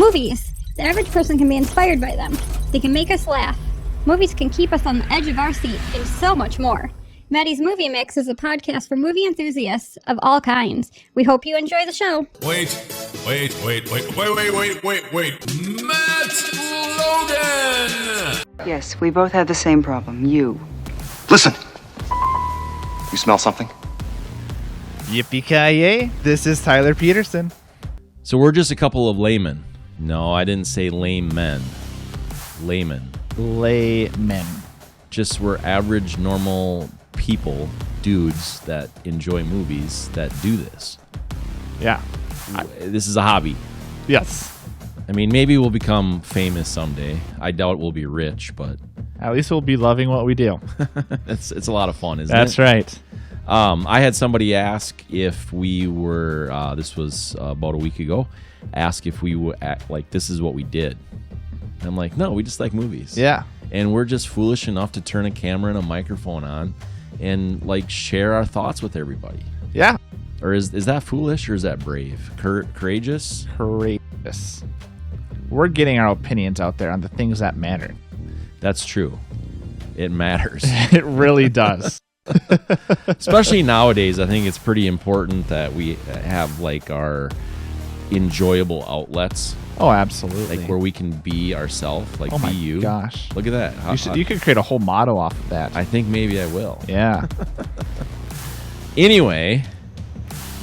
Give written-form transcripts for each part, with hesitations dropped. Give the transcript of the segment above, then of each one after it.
Movies. The average person can be inspired by them. They can make us laugh. Movies can keep us on the edge of our seat, and so much more. Maddie's Movie Mix is a podcast for movie enthusiasts of all kinds. We hope you enjoy the show. Wait. Matt Logan! Yes, we both had the same problem. You. Listen. You smell something? Yippee-ki-yay, this is Tyler Peterson. So we're just a couple of laymen. No, I didn't say lame men. Laymen. Laymen. Just we're average, normal people, dudes that enjoy movies that do this. Yeah. This is a hobby. Yes. I mean, maybe we'll become famous someday. I doubt we'll be rich, but... At least we'll be loving what we do. It's a lot of fun, isn't it? That's right. I had somebody ask if we were, this was about a week ago, ask if we would act like this is what we did. And I'm like, no, we just like movies. Yeah. And we're just foolish enough to turn a camera and a microphone on and like share our thoughts with everybody. Yeah. Or is that foolish or is that brave? Courageous? Courageous. We're getting our opinions out there on the things that matter. That's true. It matters. It really does. Especially nowadays, I think it's pretty important that we have like our enjoyable outlets. Oh, absolutely. Like where we can be ourselves, like oh my be you. Gosh. Look at that. You could create a whole motto off of that. I think maybe I will. Yeah. Anyway,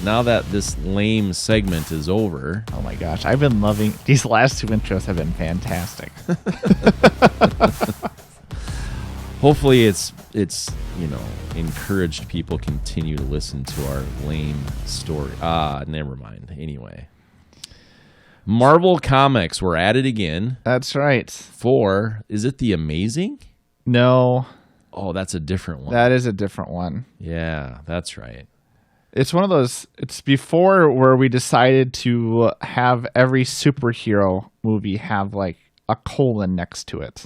now that this lame segment is over. Oh my gosh. I've been loving these last two intros have been fantastic. Hopefully it's encouraged people continue to listen to our lame story. Never mind. Anyway. Marvel Comics, we're at it again. That's right. Is it The Amazing? No. Oh, that's a different one. That is a different one. Yeah, that's right. It's one of those, it's before where we decided to have every superhero movie have like a colon next to it.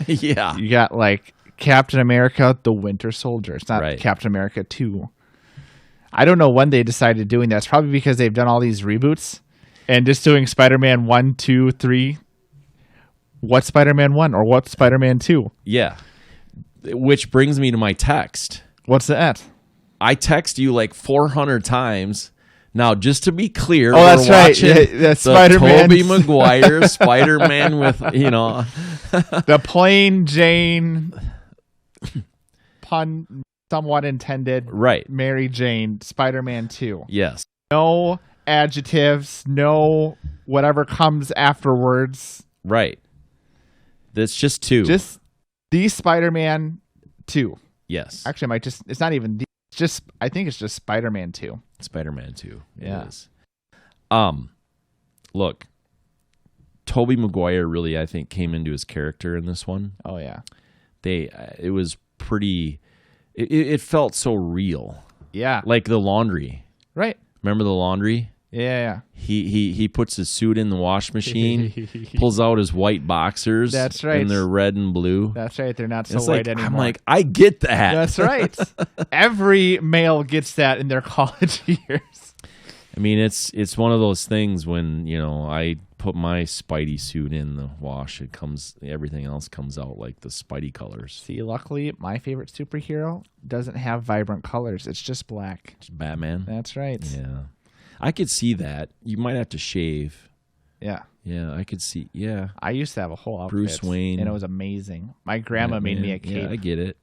Yeah. You got like Captain America, the Winter Soldier. It's not right. Captain America 2. I don't know when they decided doing that. It's probably because they've done all these reboots. And just doing Spider-Man 1, 2, 3. What's Spider-Man 1 or what's Spider-Man 2? Yeah. Which brings me to my text. What's that? I text you like 400 times. Now, just to be clear, we're watching the Spider-Man. Tobey Maguire Spider-Man with, the plain Jane, pun somewhat intended. Right. Mary Jane, Spider-Man 2. Yes. No adjectives, no whatever comes afterwards. Right. That's just 2. Just the Spider-Man 2. Yes. Actually, it's not even I think it's just Spider-Man 2. Spider-Man 2. Yeah. It is. Look, Tobey Maguire really, I think, came into his character in this one. Oh, yeah. It was pretty, it felt so real. Yeah. Like the laundry. Right. Remember the laundry? Yeah. He puts his suit in the wash machine, pulls out his white boxers. That's right. And they're red and blue. That's right. They're not so white anymore. I'm like, I get that. That's right. Every male gets that in their college years. I mean, it's one of those things when, I put my Spidey suit in the wash, everything else comes out like the Spidey colors. See, luckily, my favorite superhero doesn't have vibrant colors. It's just black. Just Batman? That's right. Yeah. I could see that. You might have to shave. Yeah. Yeah, I could see. Yeah. I used to have a whole outfit. Bruce Wayne. And it was amazing. My grandma made me a cape. Yeah, I get it.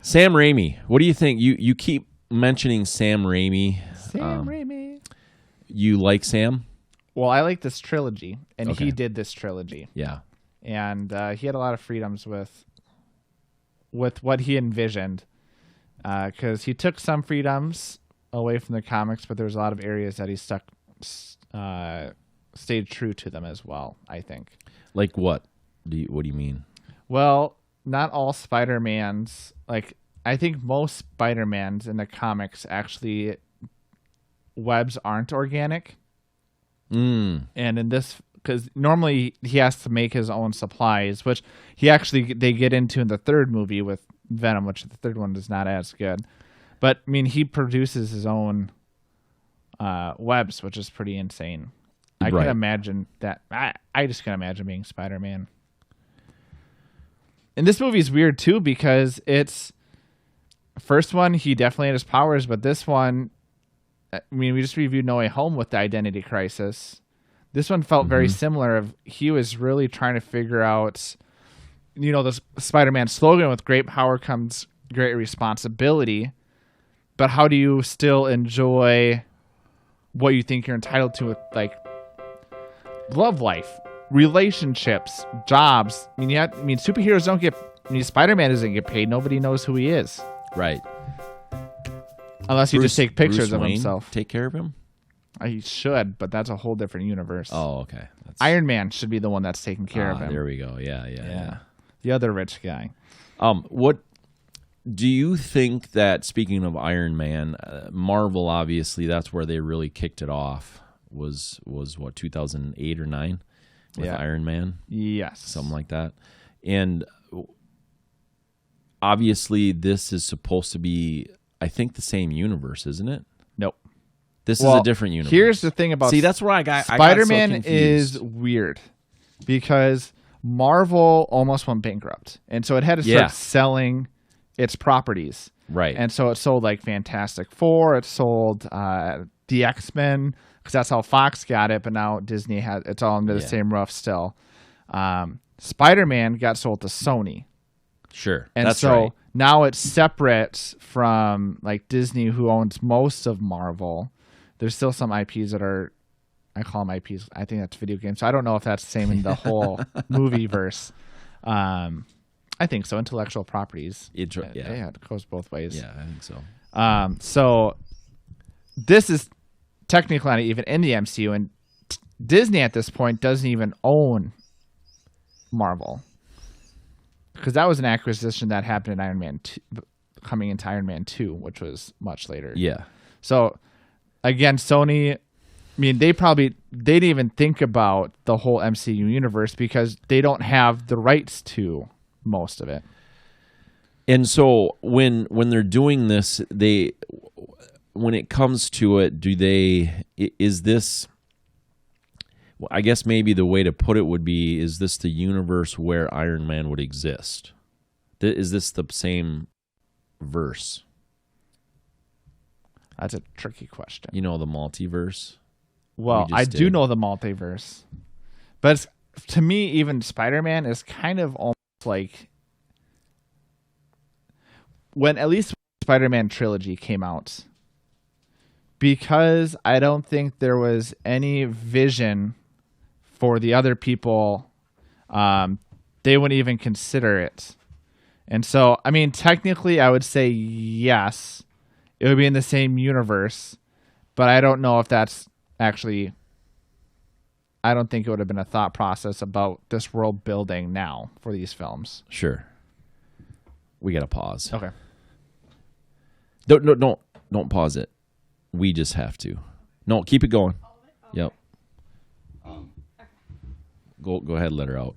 Sam Raimi. What do you think? You keep mentioning Sam Raimi. Sam Raimi. You like Sam? Well, I like this trilogy, and Okay. he did this trilogy. Yeah. And he had a lot of freedoms with what he envisioned. Because he took some freedoms away from the comics, but there's a lot of areas that he stayed true to them as well, I think. Like what? What do you mean? Well, not all Spider-Mans. Like, I think most Spider-Mans in the comics actually, webs aren't organic. And in this, because normally he has to make his own supplies, which they get into in the third movie with Venom, which the third one is not as good. But I mean, he produces his own webs, which is pretty insane. I can imagine that. I just can imagine being Spider-Man. And this movie is weird too because it's first one he definitely had his powers, but this one, I mean, we just reviewed No Way Home with the identity crisis. This one felt very similar. He was really trying to figure out, you know, the Spider-Man slogan with great power comes great responsibility, but how do you still enjoy what you think you're entitled to with like love life, relationships, jobs? I mean, superheroes don't get. I mean, Spider-Man doesn't get paid. Nobody knows who he is, Right. unless you just take pictures Bruce of Wayne himself. Take care of him. He should, but that's a whole different universe. Oh, okay. That's, Iron Man should be the one that's taking care of him. There we go. Yeah. The other rich guy. What do you think that? Speaking of Iron Man, Marvel, obviously, that's where they really kicked it off. Was what 2008 or 9 with Iron Man? Yes, something like that. And obviously, this is supposed to be, I think, the same universe, isn't it? Nope. This is a different universe. Here's the thing about that's where I got Spider-Man I got so confused. is weird because Marvel almost went bankrupt, and so it had to start selling its properties. Right. And so it sold like Fantastic Four. It sold the X-Men because that's how Fox got it. But now Disney has it's all under the same roof still. Spider-Man got sold to Sony. Sure. And that's so right. now it's separate from like Disney, who owns most of Marvel. There's still some IPs that are, I call them IPs. I think that's video games. So I don't know if that's the same in the whole movie verse. I think so. Intellectual properties. It goes both ways. Yeah, I think so. So this is technically not even in the MCU, and Disney at this point doesn't even own Marvel because that was an acquisition that happened in Iron Man 2, coming into Iron Man 2, which was much later. Yeah. So again, Sony, I mean, they didn't even think about the whole MCU universe because they don't have the rights to most of it. And so when they're doing this, when it comes to it, is this, well, I guess maybe the way to put it would be, is this the universe where Iron Man would exist? Is this the same verse? That's a tricky question. You know, the multiverse? Well, I do know the multiverse. But to me, even Spider-Man is kind of almost like when at least Spider-Man trilogy came out. Because I don't think there was any vision for the other people, they wouldn't even consider it. And so, I mean, technically, I would say yes, it would be in the same universe, but I don't know if that's actually, I don't think it would have been a thought process about this world building now for these films. Sure. We got to pause. Okay. Don't pause it. We just have to. No, keep it going. Yep. Go ahead, let her out.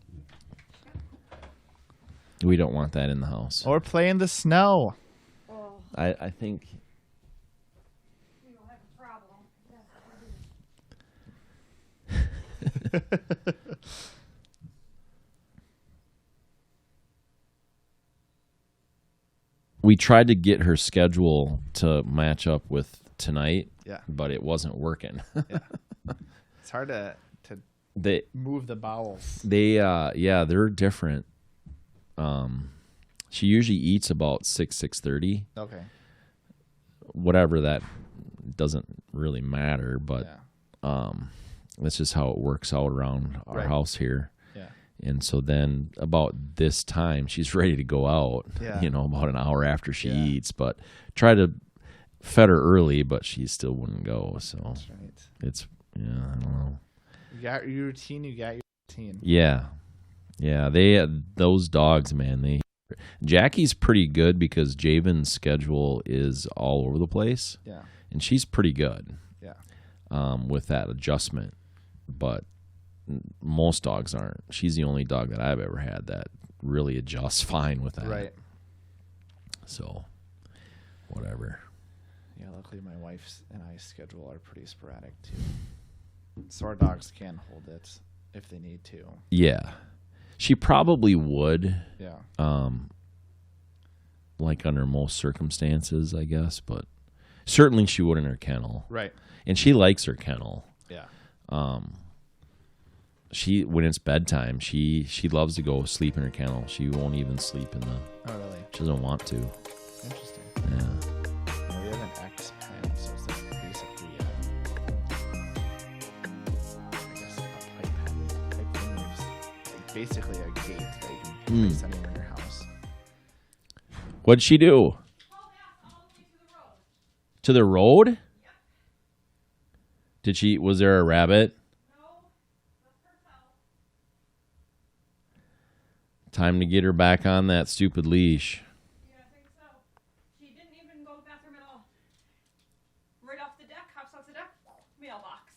We don't want that in the house. Or play in the snow. I think. We don't have a problem. We tried to get her schedule to match up with tonight, but it wasn't working. It's hard to move the bowels. They're different. She usually eats about 6:30. Okay. Whatever, that doesn't really matter, but that's just how it works out around our house here. Yeah. And so then about this time, she's ready to go out, about an hour after she eats, but try to fed her early, but she still wouldn't go. So that's right. It's, I don't know. You got your routine, Yeah. Those dogs, man, Jackie's pretty good because Javen's schedule is all over the place. Yeah. And she's pretty good. Yeah. With that adjustment. But most dogs aren't. She's the only dog that I've ever had that really adjusts fine with that. Right. So, whatever. Yeah, luckily my wife's and I's schedule are pretty sporadic too. So our dogs can hold it if they need to. Yeah. She probably would. Yeah. Like under most circumstances, I guess, but certainly she would in her kennel. Right. And she likes her kennel. Yeah. She when it's bedtime, she loves to go sleep in her kennel. She won't even sleep in the. Oh, really? She doesn't want to. Interesting. Yeah. We have an X pen, so it's like basically I guess a pipe pen. Pipe pen is like basically a gate that you can place anywhere in your house. What'd she do? To the road? Yep. Did she? Was there a rabbit? Time to get her back on that stupid leash. Yeah, I think so. She didn't even go to the bathroom at all. Right off the deck, hops off the deck, mailbox.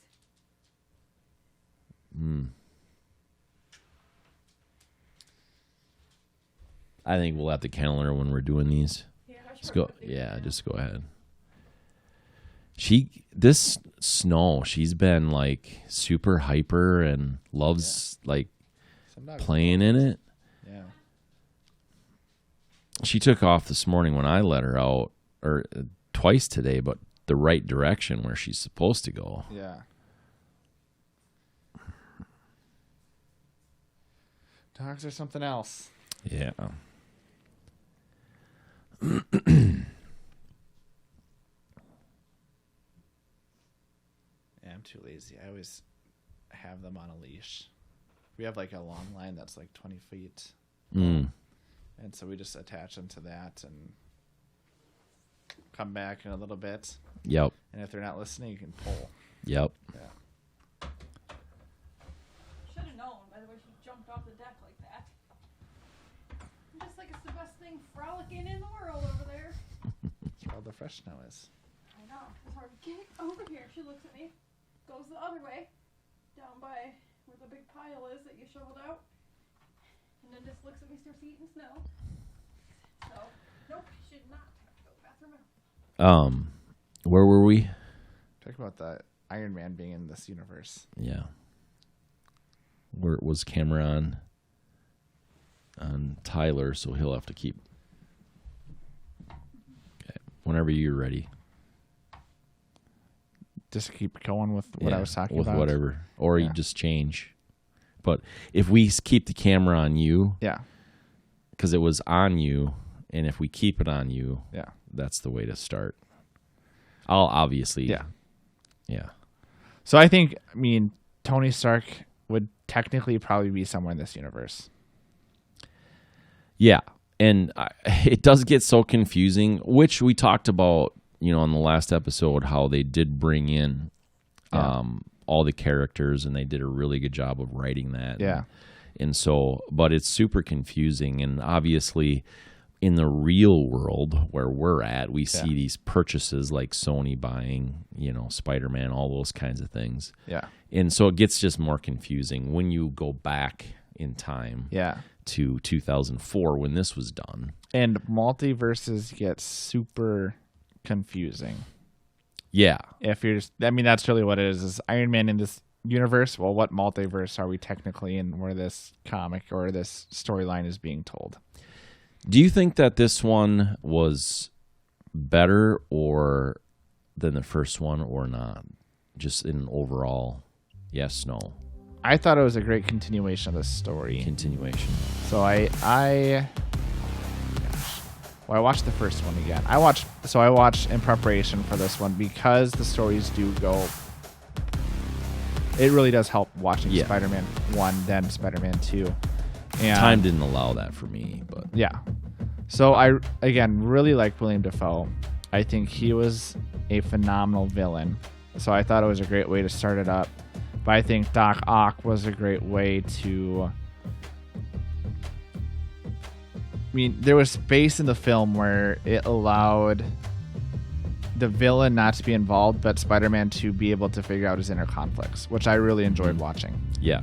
I think we'll have to kennel her when we're doing these. Yeah, Just go. Yeah, just go ahead. This snow, she's been like super hyper and loves like playing in it. Yeah. She took off this morning when I let her out, or twice today, but the right direction where she's supposed to go. Yeah. Dogs are something else. Yeah. Yeah, I'm too lazy. I always have them on a leash. We have like a long line that's like 20 feet. And so we just attach them to that and come back in a little bit. Yep. And if they're not listening, you can pull. Yep. Yeah. Should have known by the way she jumped off the deck like that. Just like it's the best thing frolicking in the world over there. That's where all the fresh snow is. I know. It's hard to get over here. She looks at me, goes the other way, down by where the big pile is that you shoveled out, and then just looks at me, starts eating snow. So, nope, should not have to go to the bathroom at all. Where were we? Talk about the Iron Man being in this universe. Yeah. Where it was camera on Tyler, so he'll have to keep. Okay. Whenever you're ready. Just keep going with what I was talking with about. Whatever. Or you just change. But if we keep the camera on you, Yeah. because it was on you, and if we keep it on you, Yeah. that's the way to start. I'll obviously. Yeah. Yeah. So I mean, Tony Stark would technically probably be somewhere in this universe. Yeah. And it does get so confusing, which we talked about, on the last episode, how they did bring in all the characters and they did a really good job of writing that. Yeah. And so, but it's super confusing. And obviously, in the real world where we're at, we see these purchases like Sony buying, Spider-Man, all those kinds of things. Yeah. And so it gets just more confusing when you go back in time to 2004 when this was done. And multiverses get super confusing. Yeah. If you're just, that's really what it is Iron Man in this universe. Well, what multiverse are we technically in where this comic or this storyline is being told? Do you think that this one was better or than the first one or not? Just in overall, yes, no. I thought it was a great continuation of the story. Continuation. So I watched the first one again. I watched in preparation for this one because the stories do go. It really does help watching Spider-Man 1, then Spider-Man 2. And time didn't allow that for me, but yeah. So I again really like William Dafoe. I think he was a phenomenal villain. So I thought it was a great way to start it up. But I think Doc Ock was a great way to. There was space in the film where it allowed the villain not to be involved, but Spider-Man to be able to figure out his inner conflicts, which I really enjoyed watching. Yeah.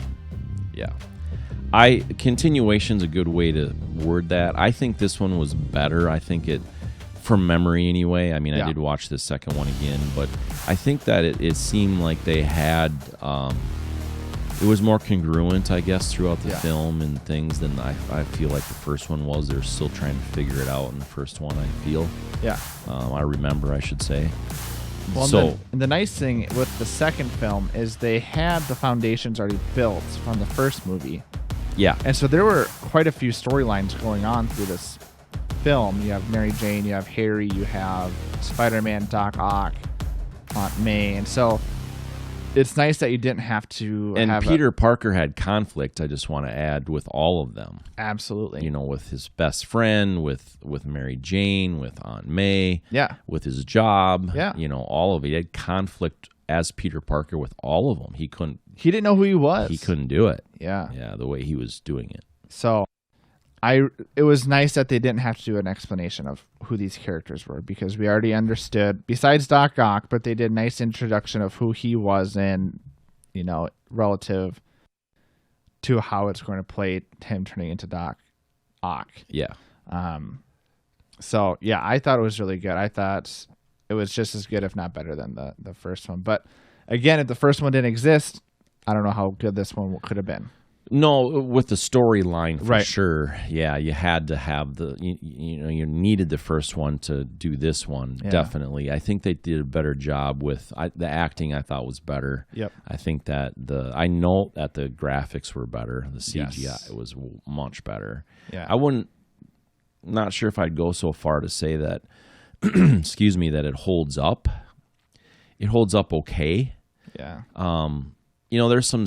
Continuation's a good way to word that. I think this one was better. I think it from memory anyway. I mean, Yeah. I did watch the second one again, but I think that it seemed like they had it was more congruent, I guess, throughout the film and things than I feel like the first one was. They're still trying to figure it out in the first one, I feel. Yeah. I remember, I should say. Well, So the nice thing with the second film is they had the foundations already built from the first movie. yeah, And so there were quite a few storylines going on through this film. You have Mary Jane, you have Harry, you have Spider-Man, Doc Ock, Aunt May. And so it's nice that you didn't have to and have Peter Parker had conflict, I just want to add, with all of them. Absolutely. You know, with his best friend, with Mary Jane, with Aunt May, Yeah. with his job, Yeah. you know, all of it. He had conflict as Peter Parker with all of them. He He didn't know who he was. couldn't do it. Yeah. Yeah, the way he was doing it. So it was nice that they didn't have to do an explanation of who these characters were because we already understood, besides Doc Ock, but they did a nice introduction of who he was and, you know, relative to how it's going to play him turning into Doc Ock. Yeah. So, yeah, I thought it was really good. I thought it was just as good, if not better, than the first one. But, again, if the first one didn't exist, I don't know how good this one could have been. No, with the storyline, for Right. sure. Yeah, you had to have you needed the first one to do this one, Yeah. definitely. I think they did a better job with the acting. I thought was better. Yep. I think that I know that the graphics were better. The CGI Yes. was much better. Yeah. Not sure if I'd go so far to say that, excuse me, that it holds up. It holds up okay. Yeah. You know, there's some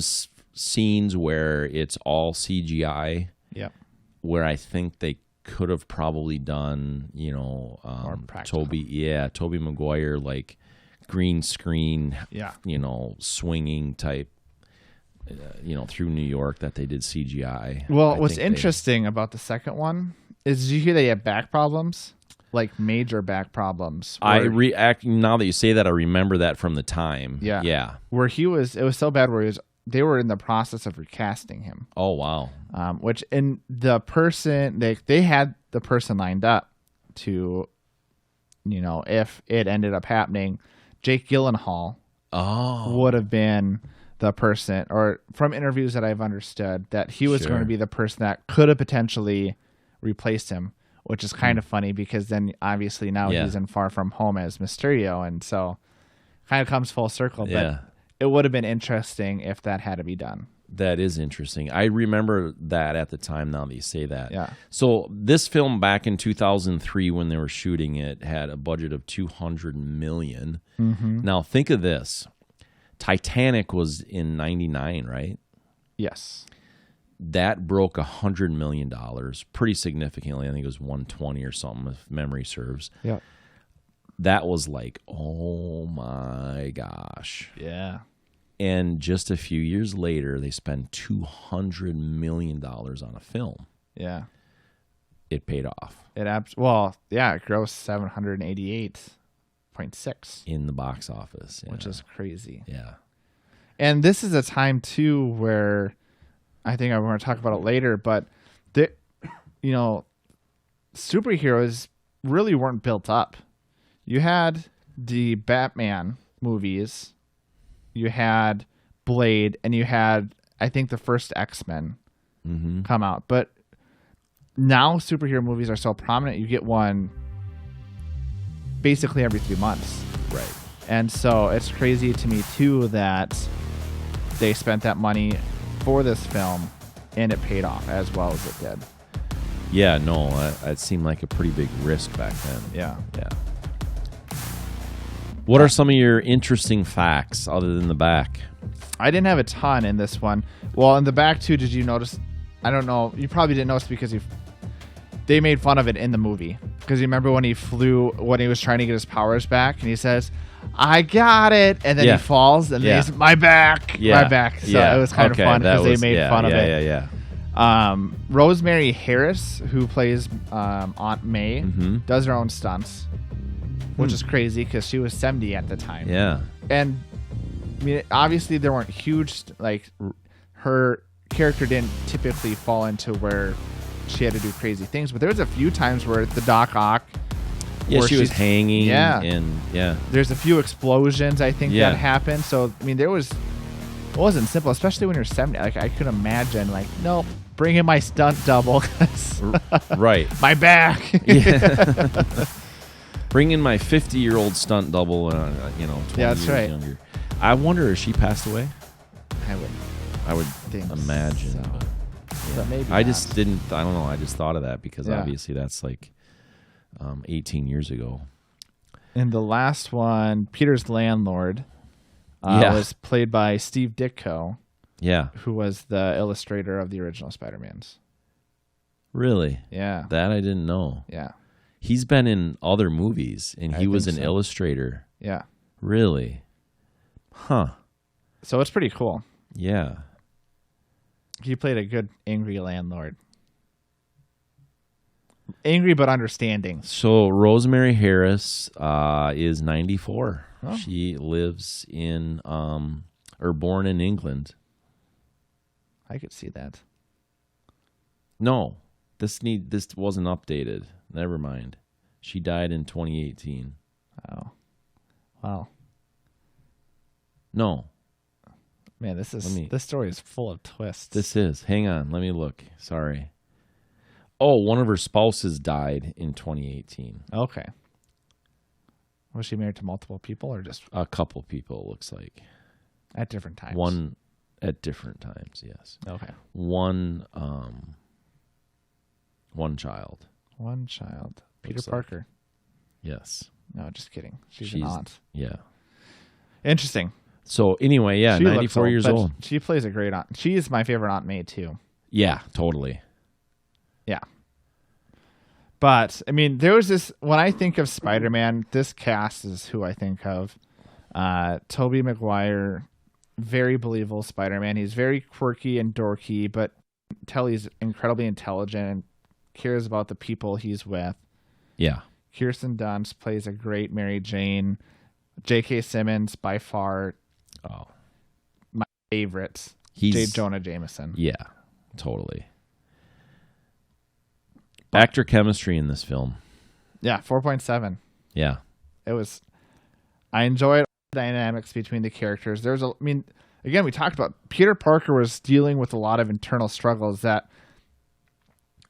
scenes where it's all CGI, Yep. where I think they could have probably done, you know, More practical. Tobey Maguire, like green screen, Yeah. you know, swinging type, you know, through New York that they did CGI. Well, I what's think interesting about the second one is, did you hear they had back problems? Like major back problems. now that you say that, I remember that from the time. Yeah. Yeah. Where it was so bad where they were in the process of recasting him. Oh, wow. Which in the person, they had the person lined up to, you know, if it ended up happening, Jake Gyllenhaal would have been the person, or from interviews that I've understood, that he was going to be the person that could have potentially replaced him, which is kind of funny because then obviously now he's in Far From Home as Mysterio. And so kind of comes full circle. Yeah. But it would have been interesting if that had to be done. That is interesting. I remember that at the time, now that you say that. Yeah. So this film back in 2003 when they were shooting it had a budget of $200 million. Mm-hmm. Now think of this. Titanic was in 99, right? Yes. That broke $100 million pretty significantly. I think it was 120 or something, if memory serves. Yeah. That was like, oh my gosh. Yeah. And just a few years later, they spent $200 million on a film. Yeah. It paid off It grossed 788.6, in the box office. Yeah. which is crazy. Yeah. And this is a time too where I think I'm going to talk about it later, but superheroes really weren't built up. You had the Batman movies, you had Blade, and you had, I think, the first X-Men come out. But now superhero movies are so prominent, you get one basically every 3 months. Right. And so it's crazy to me, too, that they spent that money for this film and it paid off as well as it did. Yeah, no, it seemed like a pretty big risk back then. Yeah. Yeah. What are some of your interesting facts other than the back? I didn't have a ton in this one. Well, in the back, too, did you notice? I don't know. You probably didn't notice because they made fun of it in the movie. Because you remember when he was trying to get his powers back, and he says, "I got it," and then he falls, and then he's, "My back, my back." So it was kind of fun because they made fun of it. Yeah. Rosemary Harris, who plays Aunt May, does her own stunts, which is crazy because she was 70 at the time. Yeah. And I mean, obviously there weren't huge, like, her character didn't typically fall into where she had to do crazy things, but there was a few times where the Doc Ock Yeah, where she was she's hanging. Yeah. And yeah. There's a few explosions, I think, Yeah. that happened. So, I mean, it wasn't simple, especially when you're 70. Like, I could imagine, like, nope, bring in my stunt double. 'Cause Right. my back. Yeah. Bring in my 50-year-old stunt double, 20 Yeah, that's years right. younger. I wonder, if she passed away? I would think think imagine. so. But, But maybe I not. just didn't, I don't know. I just thought of that because Yeah. obviously that's like 18 years ago. And the last one, Peter's landlord, Yeah. was played by Steve Ditko, Yeah. who was the illustrator of the original Spider-Mans. Really? Yeah. That I didn't know. Yeah. He's been in other movies, and he I was think an so. illustrator. Yeah. Really? Huh. So it's pretty cool. Yeah. He played a good angry landlord. Angry but understanding. So Rosemary Harris is 94. Oh. She lives in, or born in England. I could see that. No, this wasn't updated. Never mind. She died in 2018. Oh. Wow. No, Man, this story is full of twists. this is. Hang on. Let me look. Sorry. Oh, one of her spouses died in 2018. Okay. Was she married to multiple people or just A couple people, it looks like. at different times? One at different times, yes. Okay. One child. One child. Peter Looks like. Parker. Yes. No, just kidding. She's an aunt. Yeah. Interesting. So anyway, yeah, She looks 94 years but old. She plays a great aunt. She is my favorite Aunt May too. Yeah, totally. Yeah. But I mean, there was this when I think of Spider-Man, this cast is who I think of. Tobey Maguire, very believable Spider-Man. He's very quirky and dorky, but tell he's incredibly intelligent and cares about the people he's with. Yeah. Kirsten Dunst plays a great Mary Jane. J.K. Simmons, by far, my favorite. He's J. Jonah Jameson. Yeah, totally. Actor chemistry in this film. Yeah, 4.7. Yeah. I enjoyed the dynamics between the characters. Again, we talked about Peter Parker was dealing with a lot of internal struggles that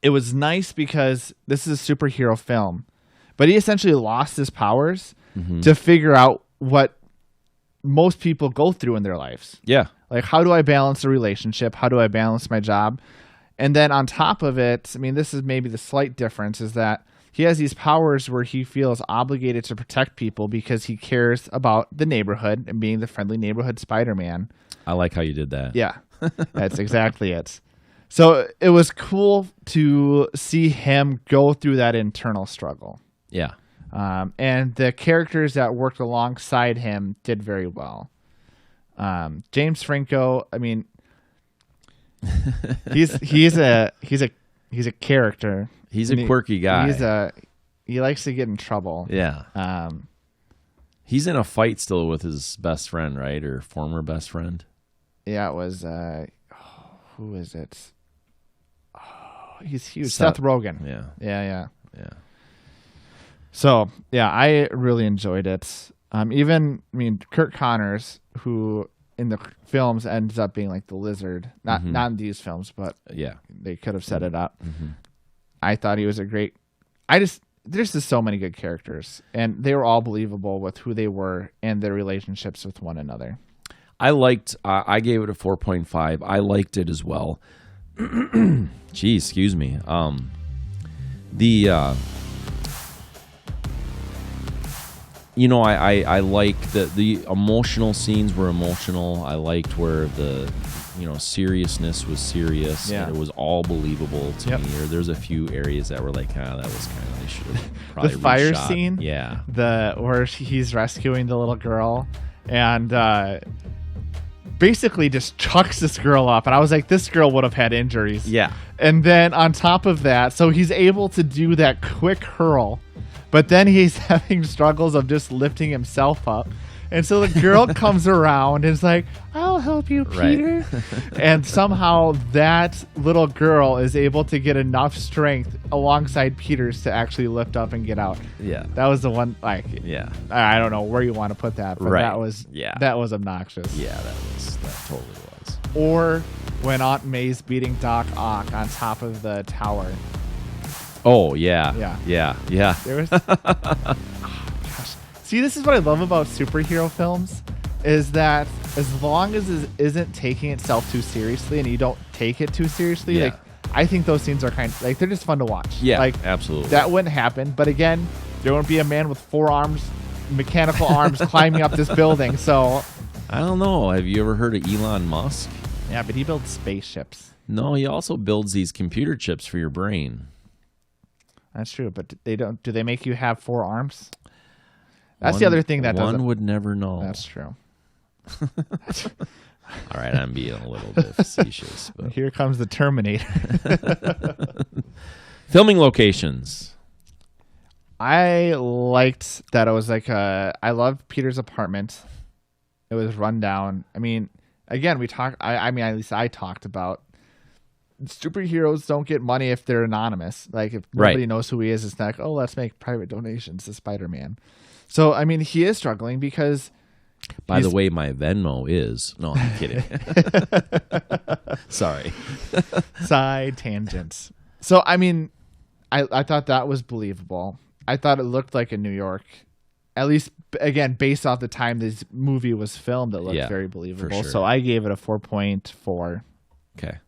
it was nice because this is a superhero film, but he essentially lost his powers to figure out what most people go through in their lives. Yeah. Like, how do I balance a relationship? How do I balance my job? And then on top of it, I mean, this is maybe the slight difference is that he has these powers where he feels obligated to protect people because he cares about the neighborhood and being the friendly neighborhood Spider-Man. I like how you did that. Yeah, that's exactly it. So it was cool to see him go through that internal struggle. Yeah. And the characters that worked alongside him did very well. James Franco, I mean, he's a character. He's a quirky guy. He likes to get in trouble. Yeah. He's in a fight still with his best friend, right? Or former best friend. Yeah, it was who is it? Oh, he's huge. Seth Rogen. Yeah. Yeah. So, yeah, I really enjoyed it. Kurt Connors, who in the films ends up being like the lizard. Not in these films, but yeah, they could have set it up. I thought he was a great... there's just so many good characters, and they were all believable with who they were and their relationships with one another. I gave it a 4.5. I liked it as well. Gee, excuse me. I like the emotional scenes were emotional. I liked where the seriousness was serious. Yeah. And it was all believable to me. Or there's a few areas that were like, that was kind of, they should have probably The fire reshot. scene, Yeah. where he's rescuing the little girl and basically just chucks this girl up, and I was like, this girl would have had injuries. Yeah. And then on top of that, so he's able to do that quick hurl, but then he's having struggles of just lifting himself up. And so the girl comes around and is like, oh, I'll help you, Right. Peter. And somehow that little girl is able to get enough strength alongside Peter's to actually lift up and get out. Yeah. That was the one, like, Yeah. I don't know where you want to put that, but Right. that was obnoxious. Yeah, that totally was. Or when Aunt May's beating Doc Ock on top of the tower. Oh, yeah. Yeah. Yeah. Yeah. There was. Oh, gosh. See, this is what I love about superhero films, is that as long as it isn't taking itself too seriously, and you don't take it too seriously, Yeah. like I think those scenes are kind of like they're just fun to watch. Yeah, like absolutely. that wouldn't happen. But again, there wouldn't be a man with 4 arms, mechanical arms, climbing up this building. So I don't know. Have you ever heard of Elon Musk? yeah, but he builds spaceships. No, he also builds these computer chips for your brain. That's true, but they don't. Do they make you have 4 arms? That's the other thing that one doesn't. would never know. That's true. All right, I'm being a little bit facetious. But. Here comes the Terminator. Filming locations. I liked that it was like I loved Peter's apartment. It was run down. I mean, again, we talked. I mean, at least I talked about superheroes don't get money if they're anonymous. Like if nobody knows who he is, it's not like, oh, let's make private donations to Spider-Man. So I mean, he is struggling because. By the way, my Venmo is. No, I'm kidding. Sorry. Side tangents. So I mean, I thought that was believable. I thought it looked like in New York. At least, again, based off the time this movie was filmed, it looked very believable. sure. So I gave it a 4.4. Okay.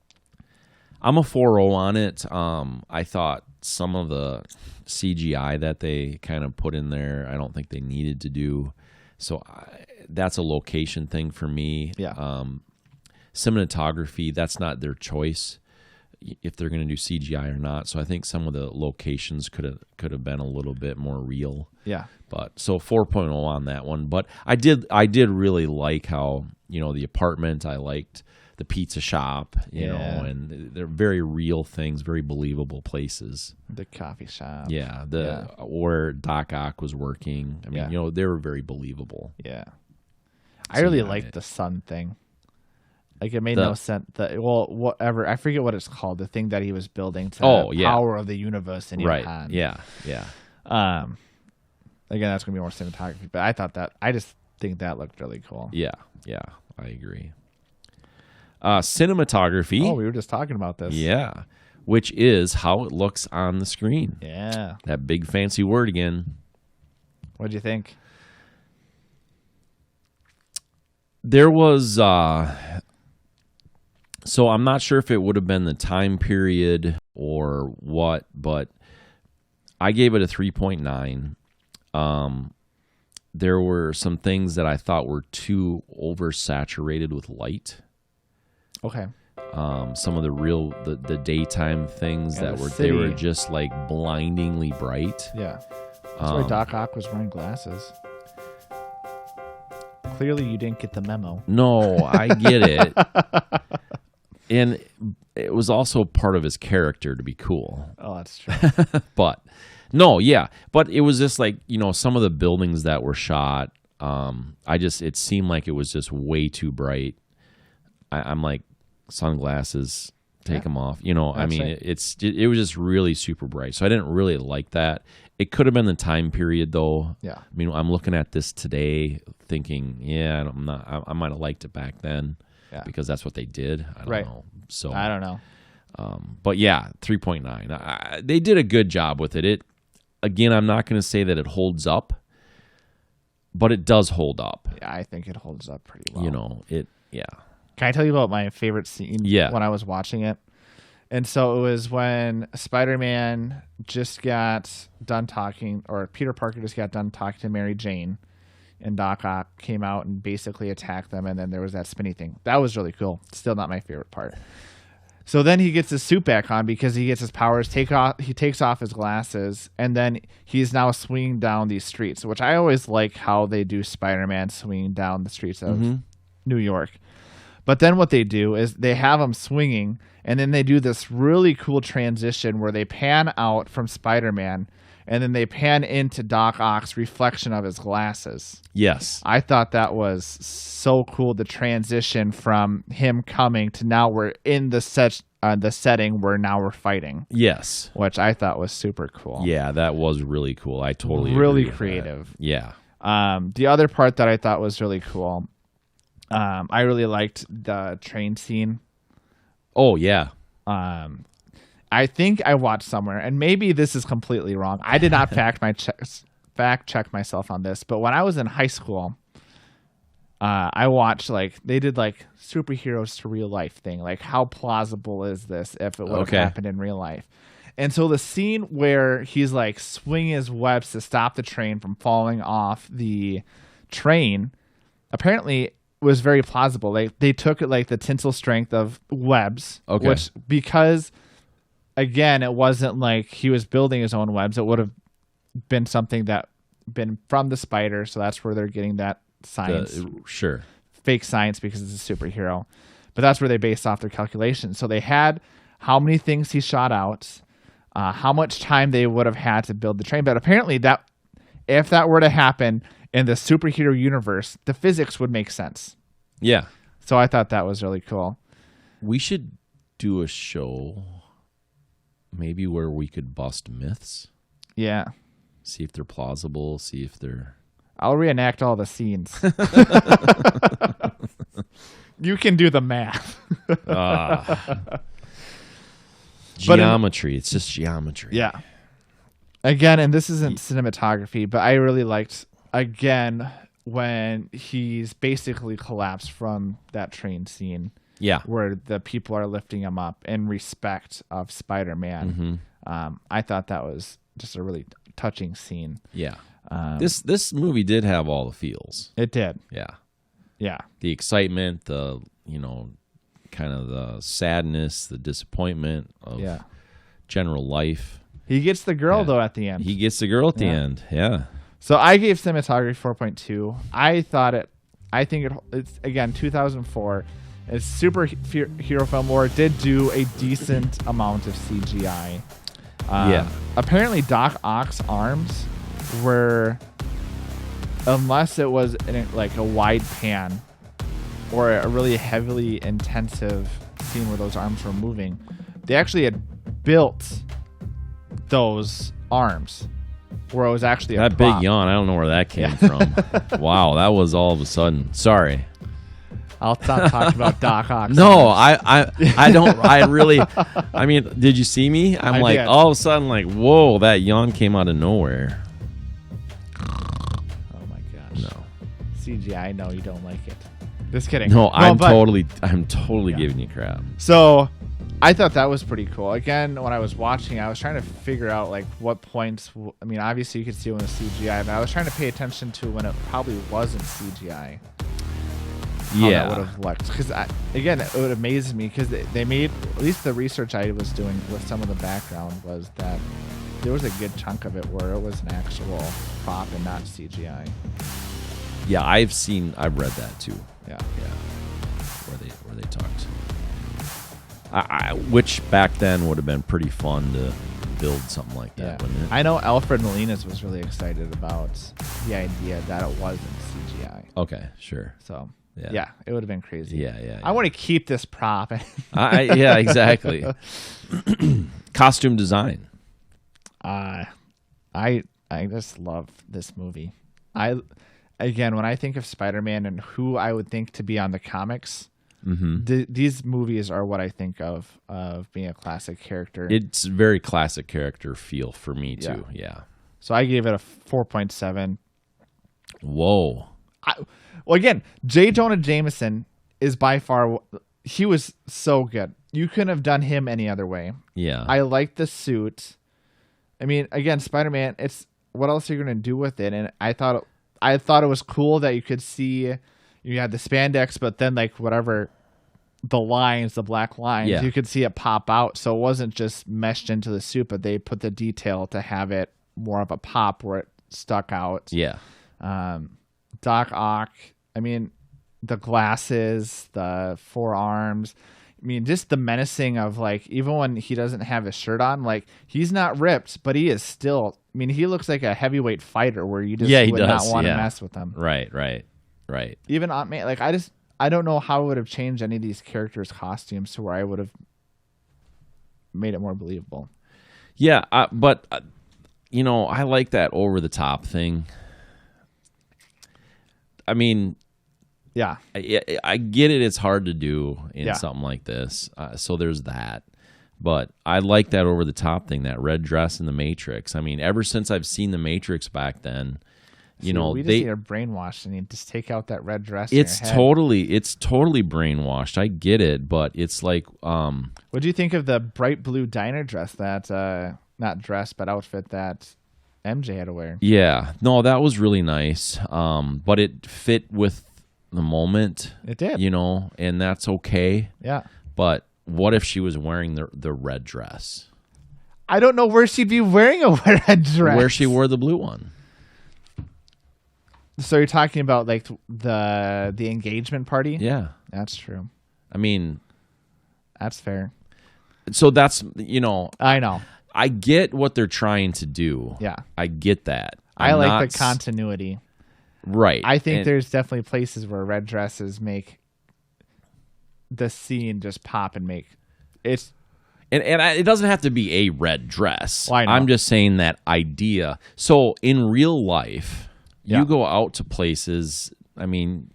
I'm a 4.0 on it. I thought some of the CGI that they kind of put in there, I don't think they needed to do. So that's a location thing for me. Yeah. Cinematography, that's not their choice if they're going to do CGI or not. So I think some of the locations could have been a little bit more real. Yeah. But so 4.0 on that one. But I did really like how, the apartment, I liked the pizza shop, you know, and they're very real things, very believable places. The coffee shop. Yeah, where Doc Ock was working. I mean, they were very believable. Yeah. I really liked the sun thing. Like it made no sense. Whatever. I forget what it's called. The thing that he was building to power of the universe in Japan. Yeah. Again, that's gonna be more cinematography, but I just think that looked really cool. Yeah, I agree. Cinematography. Oh, we were just talking about this. Yeah, which is how it looks on the screen. Yeah. That big fancy word again. What'd you think? There was, so I'm not sure if it would have been the time period or what, but I gave it a 3.9. There were some things that I thought were too oversaturated with light. Okay. Some of the daytime things that they were just like blindingly bright. Yeah. That's why Doc Ock was wearing glasses. Clearly, you didn't get the memo. No, I get it. And it was also part of his character to be cool. Oh, that's true. But no, yeah. But it was just like, some of the buildings that were shot, it seemed like it was just way too bright. I'm like, sunglasses, take them off. I mean, it was just really super bright. So I didn't really like that. It could have been the time period, though. Yeah. I mean, I'm looking at this today thinking, I might have liked it back then because that's what they did. I don't know. So I don't know. But yeah, 3.9. They did a good job with it. Again, I'm not going to say that it holds up, but it does hold up. Yeah, I think it holds up pretty well. Can I tell you about my favorite scene when I was watching it? And so it was when Spider-Man just got done talking, or Peter Parker just got done talking to Mary Jane, and Doc Ock came out and basically attacked them, and then there was that spinny thing. That was really cool. Still not my favorite part. So then he gets his suit back on because he gets his powers. He takes off his glasses, and then he's now swinging down these streets, which I always like how they do Spider-Man swinging down the streets of New York. But then what they do is they have him swinging, and then they do this really cool transition where they pan out from Spider-Man, and then they pan into Doc Ock's reflection of his glasses. Yes. I thought that was so cool, the transition from him coming to now we're in the setting where now we're fighting. Yes. Which I thought was super cool. Yeah, that was really cool. I totally really agree with creative. that. Yeah. The other part that I thought was really cool, I really liked the train scene. Oh, yeah. I think I watched somewhere, and maybe this is completely wrong. I did not fact check myself on this, but when I was in high school, I watched they did superheroes to real life thing. Like, how plausible is this if it would have happened in real life? And so the scene where he's swinging his webs to stop the train from falling off the train, apparently was very plausible. They took it the tensile strength of webs, which, because again, it wasn't like he was building his own webs. It would have been something that been from the spider. So that's where they're getting that science. Sure. Fake science because it's a superhero. But that's where they based off their calculations. So they had how many things he shot out, how much time they would have had to build the train. But apparently that if that were to happen in the superhero universe, the physics would make sense. Yeah. So I thought that was really cool. We should do a show maybe where we could bust myths. Yeah. See if they're plausible. See if they're... I'll reenact all the scenes. You can do the math. Geometry. It's just geometry. Yeah. Again, and this isn't cinematography, but I really liked, again, when he's basically collapsed from that train scene. Yeah. Where the people are lifting him up in respect of Spider-Man. Mm-hmm. I thought that was just a really touching scene. Yeah. This movie did have all the feels. It did. Yeah. Yeah. The excitement, the, kind of the sadness, the disappointment of general life. He gets the girl, though, at the end. He gets the girl at the end. Yeah. So I gave cinematography 4.2. I think it's, again, 2004. It's superhero film where it did do a decent amount of CGI. Apparently Doc Ock's arms were, unless it was in a wide pan or a really heavily intensive scene where those arms were moving, they actually had built those arms where it was actually that big yawn. I don't know where that came from. Wow, that was all of a sudden. Sorry. I'll stop talking about Doc Ock. No, I don't. I really. I mean, did you see me? I'm did. all of a sudden whoa, that yawn came out of nowhere. Oh my gosh. No. CGI, I know you don't like it. Just kidding. No, I'm totally giving you crap. So, I thought that was pretty cool. Again, when I was watching, I was trying to figure out what points. I mean, obviously you could see when it was CGI, but I was trying to pay attention to when it probably wasn't CGI. That would have looked, because again, it would amaze me because they made, at least the research I was doing with some of the background was that there was a good chunk of it where it was an actual prop and not CGI. Yeah, I've read that too. Yeah. Where they talked. Which back then would have been pretty fun to build something like that, wouldn't it? I know Alfred Molina was really excited about the idea that it wasn't CGI. Okay, sure. So. Yeah. Yeah, it would have been crazy. Yeah. I want to keep this prop. Yeah, exactly. Costume design. I just love this movie. Again, when I think of Spider-Man and who I would think to be on the comics, these movies are what I think of being a classic character. It's a very classic character feel for me too. Yeah. So I gave it a 4.7. Whoa. Well, again, J. Jonah Jameson is by far, he was so good. You couldn't have done him any other way. Yeah. I like the suit. I mean, again, Spider-Man, it's, what else are you going to do with it? And I thought it was cool that you could see, you had the spandex, but then whatever, the lines, the black lines, you could see it pop out. So it wasn't just meshed into the suit, but they put the detail to have it more of a pop where it stuck out. Yeah. Doc Ock, I mean, the glasses, the forearms. I mean, just the menacing of like, even when he doesn't have his shirt on, like he's not ripped, but he is still. I mean, he looks like a heavyweight fighter where you just he would does. not want to mess with him. Right. Even Aunt May, like I don't know how it would have changed any of these characters' costumes to where I would have made it more believable. Yeah, but you know, I like that over the top thing. I mean, Yeah. I get it. It's hard to do in Yeah. something like this. So there's that. But I like that over the top thing, that red dress in The Matrix. I mean, ever since I've seen The Matrix back then, you know, we just are brainwashed, and you just take out that red dress. it's in your head. totally brainwashed. I get it, but it's like, What do you think of the bright blue diner dress that, not dress, but outfit that MJ had to wear? yeah, no, that was really nice. But it fit with the moment. It did. You know, and that's okay. Yeah. But what if she was wearing the red dress? I don't know where she'd be wearing a red dress. Where she wore the blue one. So you're talking about like the engagement party? Yeah. That's true. I mean, That's fair. so that's, you know, I know. I get what they're trying to do. Yeah. I get that. I I'm like not the continuity. Right. I think And- there's definitely places where red dresses make the scene just pop and make it's it doesn't have to be a red dress. Well, I know. I'm just saying that idea. So in real life, Yeah. you go out to places. I mean,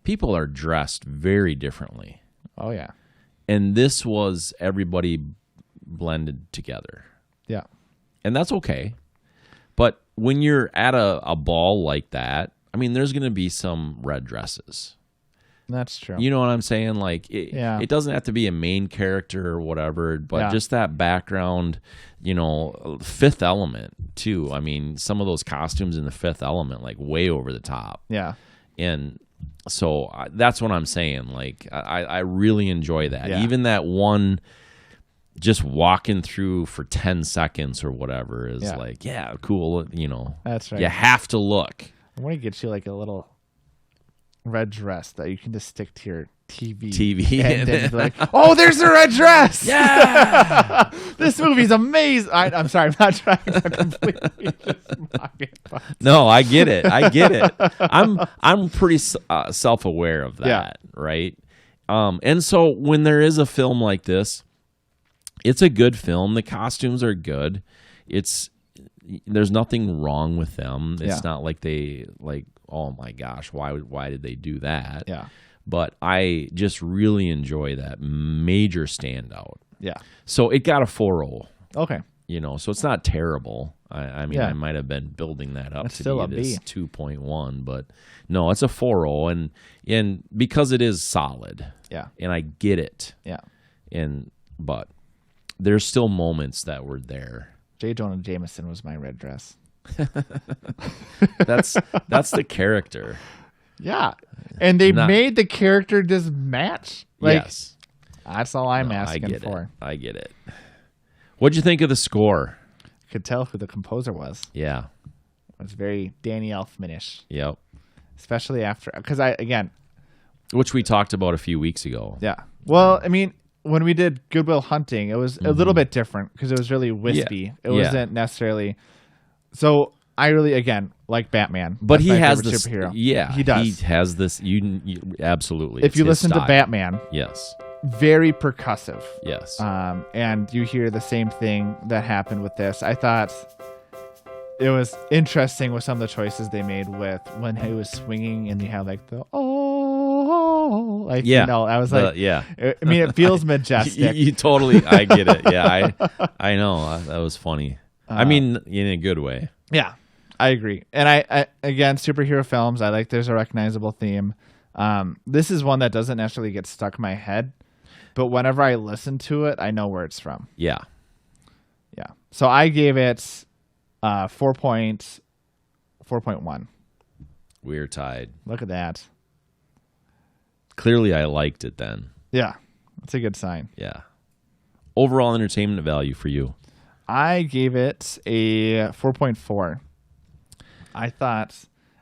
people are dressed very differently, oh yeah. and this was everybody blended together, Yeah. and that's okay. But when you're at a ball like that, I mean, there's going to be some red dresses. That's true. You know what I'm saying? Like, Yeah. it doesn't have to be a main character or whatever, but Yeah. just that background, you know, Fifth Element, too. I mean, some of those costumes in the Fifth Element, like, way over the top. Yeah. And so that's what I'm saying. Like, I really enjoy that. Yeah. Even that one just walking through for 10 seconds or whatever is Yeah. like, yeah, cool, you know. That's right. You have to look. I want to get you like a little red dress that you can just stick to your TV. TV. And then be like, oh, there's the red dress. Yeah! This movie's amazing. I'm sorry. I'm not trying to completely just mock it. But No, I get it. I'm pretty self-aware of that, Yeah. right? And so when there is a film like this, it's a good film. The costumes are good. There's nothing wrong with them. It's Yeah. not like they like, oh my gosh, why did they do that? Yeah. But I just really enjoy that major standout. Yeah. So it got a 4.0. Okay. You know, so it's not terrible. I mean, Yeah. I might have been building that up That's to still be a this B. 2.1, but no, it's a 4.0, and because it is solid, Yeah. and I get it, Yeah. but there's still moments that were there. J. Jonah Jameson was my red dress. That's the character. Yeah. And they Not- made the character just match. Like, Yes, that's all I'm No, I asking get for. it. I get it. What'd you think of the score? Could tell who the composer was. Yeah. It was very Danny Elfman-ish, Yep. especially after, because Which we talked about a few weeks ago. yeah. Well, I mean, when we did Good Will Hunting, it was a little bit different because it was really wispy. It Yeah. wasn't necessarily. So I really, again, like Batman. But That's he my has favorite this. superhero. Yeah, he does. He has this. You absolutely. If it's you his listen to style. Batman, Yes. very percussive. Yes. And you hear the same thing that happened with this. I thought it was interesting with some of the choices they made with when he was swinging and you have like the like Yeah. you know, I was like yeah. I mean it feels majestic. You totally. I get it. Yeah. I know. That was funny. I mean, in a good way. Yeah, I agree. And I again, superhero films, I like there's a recognizable theme. This is one that doesn't necessarily get stuck in my head, but whenever I listen to it, I know where it's from. Yeah. Yeah. So I gave it 4.1. We're tied. Look at that. Clearly, I liked it then. Yeah. That's a good sign. Yeah. Overall entertainment value for you. I gave it a 4.4. I thought,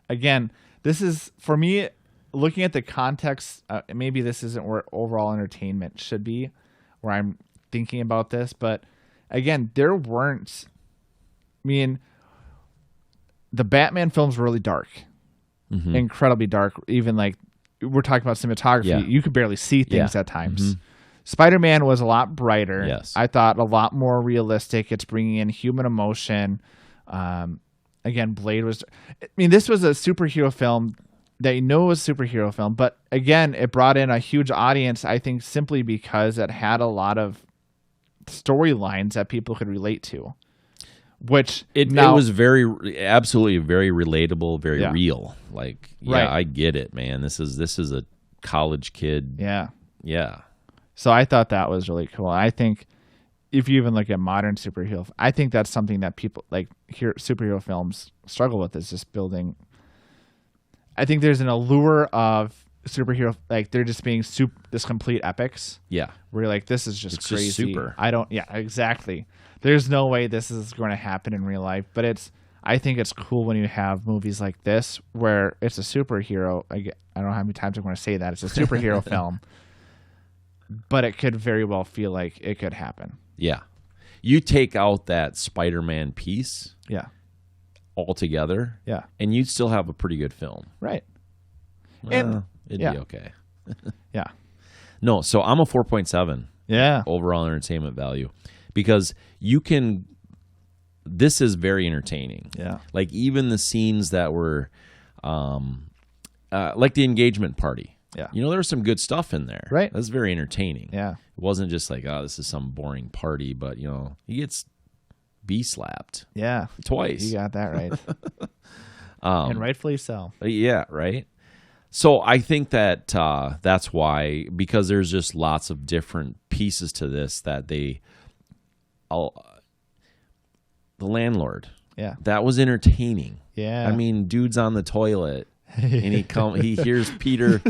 again, this is, for me, looking at the context, maybe this isn't where overall entertainment should be, where I'm thinking about this, but again, there weren't. I mean, the Batman films were really dark, incredibly dark. Even like we're talking about cinematography, you could barely see things at times. Spider-Man was a lot brighter. Yes. I thought a lot more realistic. It's bringing in human emotion. Again, Blade was. I mean, this was a superhero film that was a superhero film, but again, it brought in a huge audience. I think simply because it had a lot of storylines that people could relate to. Which it was absolutely very relatable, very real. Like, I get it, man. This is a college kid. Yeah. So I thought that was really cool. I think if you even look at modern superhero, I think that's something that people like superhero films struggle with, is just building. I think there's an allure of superhero, like they're just being this complete epics. Yeah. Where you're like, this is just it's crazy. Just super. Exactly. There's no way this is going to happen in real life, but I think it's cool when you have movies like this where it's a superhero. I don't know how many times I'm going to say that. It's a superhero film, but it could very well feel like it could happen. Yeah. You take out that Spider-Man piece. Yeah. Altogether. Yeah. And you'd still have a pretty good film. Right. It'd be okay. Yeah. No, so I'm a 4.7. Yeah. Overall entertainment value. Because this is very entertaining. Yeah. Like even the scenes that were, like the engagement party. Yeah. There was some good stuff in there. Right. That's very entertaining. Yeah. It wasn't just like, oh, this is some boring party, but he gets slapped. Yeah. Twice. You got that right. And rightfully so. Yeah. Right. So I think that that's why, because there's just lots of different pieces to this that the landlord. Yeah. That was entertaining. Yeah. I mean, dude's on the toilet and he hears Peter,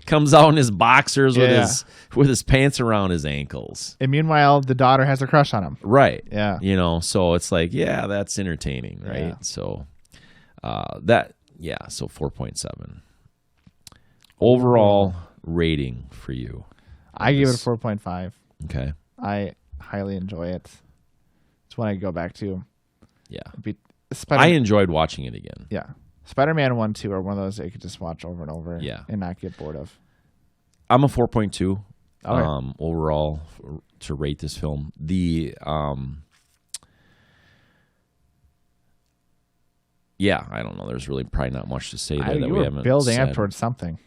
comes out in his boxers with his pants around his ankles. And meanwhile, the daughter has a crush on him. Right. Yeah. So it's like, that's entertaining, right? Yeah. So so 4.7. Overall rating for you. I give it a 4.5. Okay. I highly enjoy it. It's one I go back to. Yeah. I I enjoyed watching it again. Yeah. Spider-Man 1, 2 are one of those that you could just watch over and over and not get bored of. I'm a 4.2 Okay. overall to rate this film. I don't know. There's really probably not much to say there that we haven't building said. up towards something.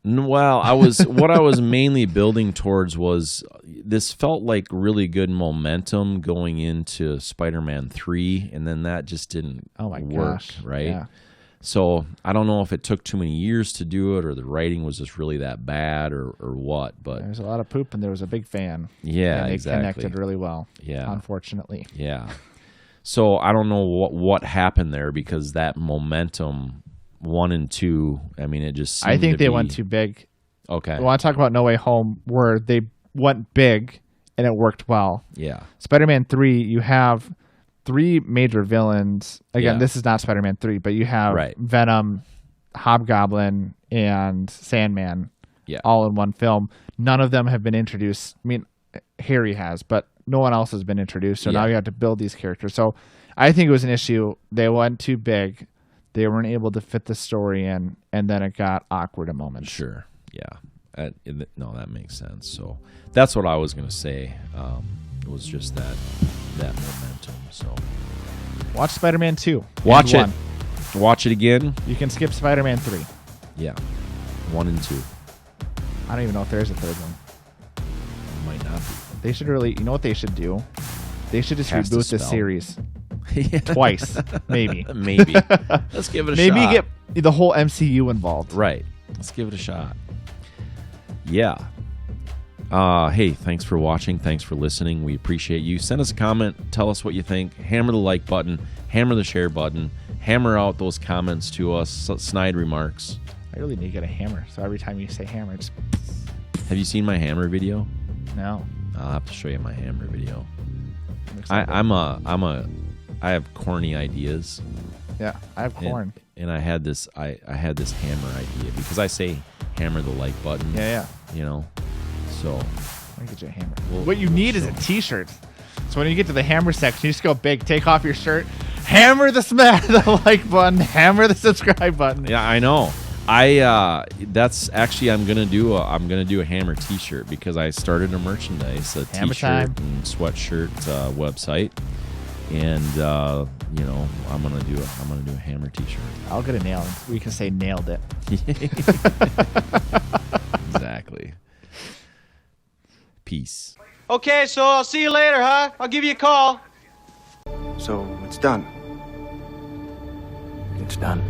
Well, what I was mainly building towards was this felt like really good momentum going into Spider-Man 3, and then that just didn't work, gosh. right? Yeah. So I don't know if it took too many years to do it, or the writing was just really that bad, or what. But there's a lot of poop, and there was a big fan. Yeah, and they exactly. connected really well. Yeah, unfortunately. Yeah. So I don't know what happened there, because that momentum, 1 and 2, I mean, it just seemed I think to they be... went too big. Okay. I want to talk about No Way Home, where they went big and it worked well. Yeah. Spider-Man 3, you have 3 major villains. Again, Yeah. this is not Spider-Man 3, but you have Venom, Hobgoblin, and Sandman all in one film. None of them have been introduced. I mean, Harry has, but no one else has been introduced. So now you have to build these characters. So I think it was an issue. They went too big. They weren't able to fit the story in, and then it got awkward at moments. Sure. Yeah. No, that makes sense. So that's what I was going to say. It was just that momentum. So watch Spider-Man 2. Watch it. Watch it again. You can skip Spider-Man 3. Yeah. 1 and 2. I don't even know if there's a third one. Might not be. They should really, you know what they should do? They should just reboot this series. Twice, maybe. Maybe. Let's give it a shot. Maybe get the whole MCU involved. Right. Let's give it a shot. Yeah. Hey, thanks for watching. Thanks for listening. We appreciate you. Send us a comment. Tell us what you think. Hammer the like button. Hammer the share button. Hammer out those comments to us. Snide remarks. I really need to get a hammer. So every time you say hammer, it's... Have you seen my hammer video? No. I'll have to show you my hammer video. I have corny ideas. Yeah, I have corn. and I had this hammer idea because I say hammer the like button. Yeah. You know, so Let me get you a hammer. We'll- What you need is a T-shirt. So when you get to the hammer section, you just go big. Take off your shirt, hammer the like button, hammer the subscribe button. yeah, I know. That's actually I'm gonna do a hammer T-shirt because I started a merchandise, a Hammer T-shirt time. and sweatshirt website, and you know I'm gonna do a hammer T-shirt. I'll get a nail. We can say nailed it. Exactly. Peace. Okay, so I'll see you later, huh? I'll give you a call. So it's done. It's done.